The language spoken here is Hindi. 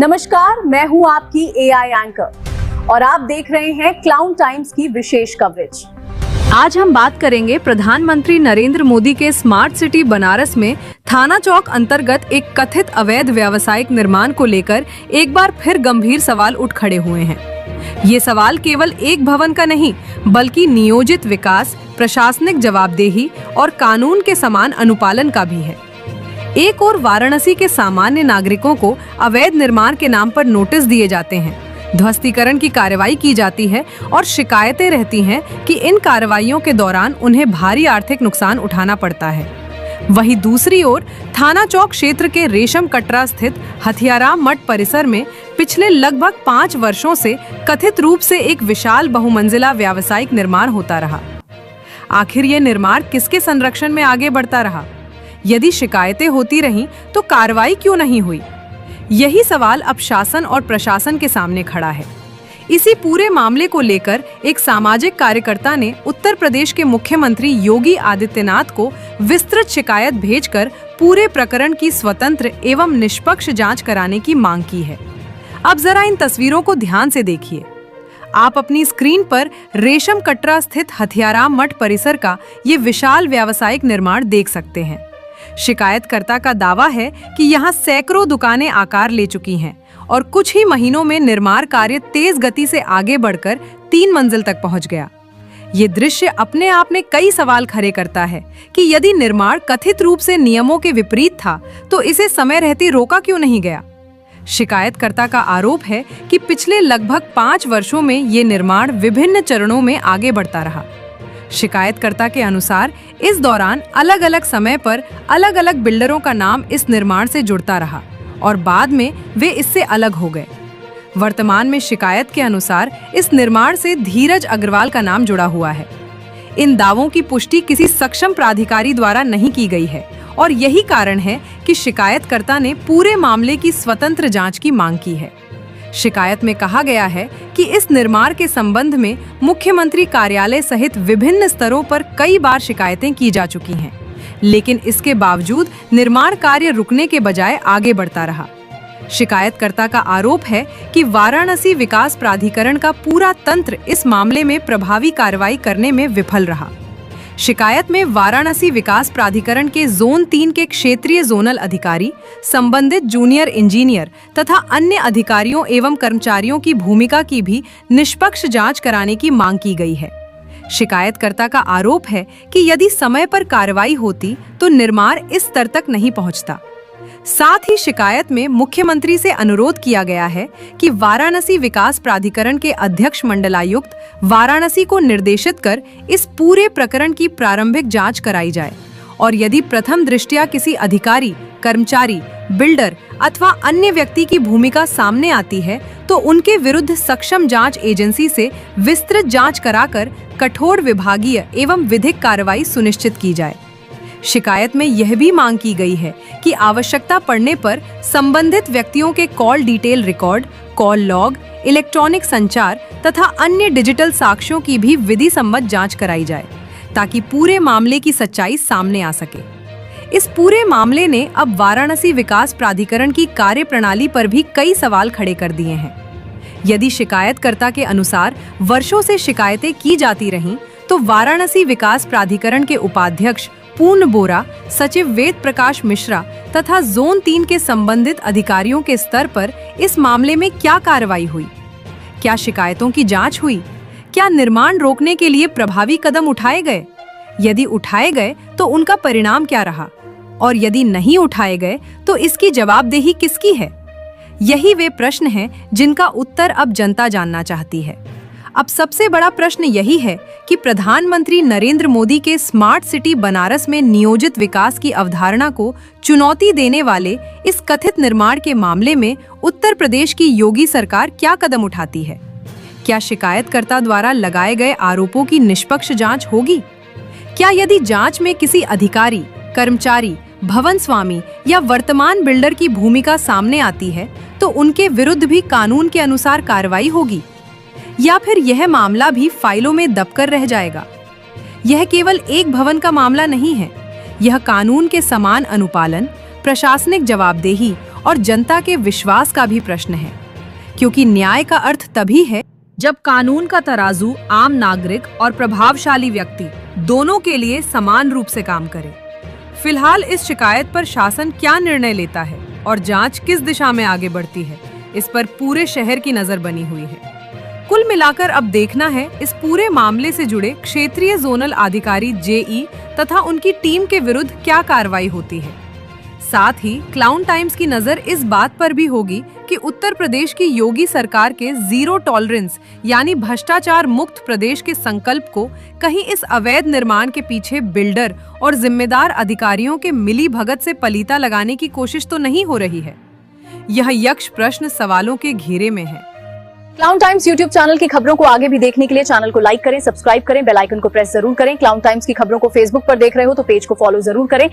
नमस्कार, मैं हूं आपकी एआई एंकर और आप देख रहे हैं क्लाउन टाइम्स की विशेष कवरेज। आज हम बात करेंगे प्रधानमंत्री नरेंद्र मोदी के स्मार्ट सिटी बनारस में थाना चौक अंतर्गत एक कथित अवैध व्यावसायिक निर्माण को लेकर एक बार फिर गंभीर सवाल उठ खड़े हुए हैं। ये सवाल केवल एक भवन का नहीं, बल्कि नियोजित विकास, प्रशासनिक जवाबदेही और कानून के समान अनुपालन का भी है। एक ओर वाराणसी के सामान्य नागरिकों को अवैध निर्माण के नाम पर नोटिस दिए जाते हैं, ध्वस्तीकरण की कार्रवाई की जाती है और शिकायतें रहती हैं कि इन कार्रवाइयों के दौरान उन्हें भारी आर्थिक नुकसान उठाना पड़ता है। वहीं दूसरी ओर थाना चौक क्षेत्र के रेशम कटरा स्थित हथियाराम मठ परिसर में पिछले लगभग 5 वर्षों से कथित रूप से एक विशाल बहुमंजिला व्यावसायिक निर्माण होता रहा। आखिर ये निर्माण किसके संरक्षण में आगे बढ़ता रहा? यदि शिकायतें होती रहीं तो कार्रवाई क्यों नहीं हुई? यही सवाल अब शासन और प्रशासन के सामने खड़ा है। इसी पूरे मामले को लेकर एक सामाजिक कार्यकर्ता ने उत्तर प्रदेश के मुख्यमंत्री योगी आदित्यनाथ को विस्तृत शिकायत भेजकर पूरे प्रकरण की स्वतंत्र एवं निष्पक्ष जांच कराने की मांग की है। अब जरा इन तस्वीरों को ध्यान से देखिए। आप अपनी स्क्रीन पर रेशम कटरा स्थित हथियाराम मठ परिसर का ये विशाल व्यावसायिक निर्माण देख सकते हैं। शिकायतकर्ता का दावा है कि यहाँ सैकड़ों दुकानें आकार ले चुकी हैं और कुछ ही महीनों में निर्माण कार्य तेज गति से आगे बढ़कर 3 मंजिल तक पहुँच गया। ये दृश्य अपने आप में कई सवाल खड़े करता है कि यदि निर्माण कथित रूप से नियमों के विपरीत था तो इसे समय रहते रोका क्यों नहीं गया? शिकायतकर्ता का आरोप है कि पिछले लगभग 5 वर्षों में ये निर्माण विभिन्न चरणों में आगे बढ़ता रहा। शिकायतकर्ता के अनुसार इस दौरान अलग अलग समय पर अलग अलग बिल्डरों का नाम इस निर्माण से जुड़ता रहा और बाद में वे इससे अलग हो गए। वर्तमान में शिकायत के अनुसार इस निर्माण से धीरज अग्रवाल का नाम जुड़ा हुआ है। इन दावों की पुष्टि किसी सक्षम प्राधिकारी द्वारा नहीं की गई है और यही कारण है कि शिकायतकर्ता ने पूरे मामले की स्वतंत्र जांच की मांग की है। शिकायत में कहा गया है कि इस निर्माण के संबंध में मुख्यमंत्री कार्यालय सहित विभिन्न स्तरों पर कई बार शिकायतें की जा चुकी हैं, लेकिन इसके बावजूद निर्माण कार्य रुकने के बजाय आगे बढ़ता रहा। शिकायतकर्ता का आरोप है कि वाराणसी विकास प्राधिकरण का पूरा तंत्र इस मामले में प्रभावी कार्रवाई करने में विफल रहा। शिकायत में वाराणसी विकास प्राधिकरण के जोन 3 के क्षेत्रीय जोनल अधिकारी, संबंधित जूनियर इंजीनियर तथा अन्य अधिकारियों एवं कर्मचारियों की भूमिका की भी निष्पक्ष जांच कराने की मांग की गई है। शिकायतकर्ता का आरोप है कि यदि समय पर कार्रवाई होती तो निर्माण इस स्तर तक नहीं पहुंचता। साथ ही शिकायत में मुख्यमंत्री से अनुरोध किया गया है कि वाराणसी विकास प्राधिकरण के अध्यक्ष मंडलायुक्त वाराणसी को निर्देशित कर इस पूरे प्रकरण की प्रारंभिक जांच कराई जाए और यदि प्रथम दृष्टया किसी अधिकारी, कर्मचारी, बिल्डर अथवा अन्य व्यक्ति की भूमिका सामने आती है तो उनके विरुद्ध सक्षम जांच एजेंसी से विस्तृत जांच कराकर कठोर विभागीय एवं विधिक कार्रवाई सुनिश्चित की जाए। शिकायत में यह भी मांग की गई है कि आवश्यकता पड़ने पर संबंधित व्यक्तियों के call detail record, call log, electronic संचार तथा अन्य डिजिटल साक्ष्यों की भी विधि सम्मत जांच कराई जाए ताकि पूरे मामले की सच्चाई सामने आ सके। इस पूरे मामले ने अब वाराणसी विकास प्राधिकरण की कार्यप्रणाली पर भी कई सवाल खड़े कर दिए हैं। यदि शिकायतकर्ता के अनुसार वर्षों से शिकायतें की जाती रहीं तो वाराणसी विकास प्राधिकरण के उपाध्यक्ष पूर्ण बोरा, सचिव वेद प्रकाश मिश्रा तथा जोन 3 के संबंधित अधिकारियों के स्तर पर इस मामले में क्या कार्रवाई हुई? क्या शिकायतों की जांच हुई? क्या निर्माण रोकने के लिए प्रभावी कदम उठाए गए? यदि उठाए गए तो उनका परिणाम क्या रहा? और यदि नहीं उठाए गए तो इसकी जवाबदेही किसकी है? यही वे प्रश्न हैं जिनका उत्तर अब जनता जानना चाहती है। अब सबसे बड़ा प्रश्न यही है कि प्रधानमंत्री नरेंद्र मोदी के स्मार्ट सिटी बनारस में नियोजित विकास की अवधारणा को चुनौती देने वाले इस कथित निर्माण के मामले में उत्तर प्रदेश की योगी सरकार क्या कदम उठाती है? क्या शिकायतकर्ता द्वारा लगाए गए आरोपों की निष्पक्ष जांच होगी? क्या यदि जांच में किसी अधिकारी, कर्मचारी, भवन स्वामी या वर्तमान बिल्डर की भूमिका सामने आती है तो उनके विरुद्ध भी कानून के अनुसार कार्रवाई होगी? या फिर यह मामला भी फाइलों में दबकर रह जाएगा? यह केवल एक भवन का मामला नहीं है, यह कानून के समान अनुपालन, प्रशासनिक जवाबदेही और जनता के विश्वास का भी प्रश्न है, क्योंकि न्याय का अर्थ तभी है जब कानून का तराजू आम नागरिक और प्रभावशाली व्यक्ति दोनों के लिए समान रूप से काम करे। फिलहाल इस शिकायत पर शासन क्या निर्णय लेता है और जांच किस दिशा में आगे बढ़ती है, इस पर पूरे शहर की नजर बनी हुई है। कुल मिलाकर अब देखना है इस पूरे मामले से जुड़े क्षेत्रीय जोनल अधिकारी जेई तथा उनकी टीम के विरुद्ध क्या कार्रवाई होती है। साथ ही क्लाउन टाइम्स की नजर इस बात पर भी होगी कि उत्तर प्रदेश की योगी सरकार के जीरो टॉलरेंस यानी भ्रष्टाचार मुक्त प्रदेश के संकल्प को कहीं इस अवैध निर्माण के पीछे बिल्डर और जिम्मेदार अधिकारियों के मिली भगत से पलीता लगाने की कोशिश तो नहीं हो रही है। यह यक्ष प्रश्न सवालों के घेरे में है। क्लाउन टाइम्स यूट्यूब चैनल की खबरों को आगे भी देखने के लिए चैनल को लाइक करें, सब्सक्राइब करें, बेल आइकन को प्रेस जरूर करें। क्लाउन टाइम्स की खबरों को फेसबुक पर देख रहे हो तो पेज को फॉलो जरूर करें।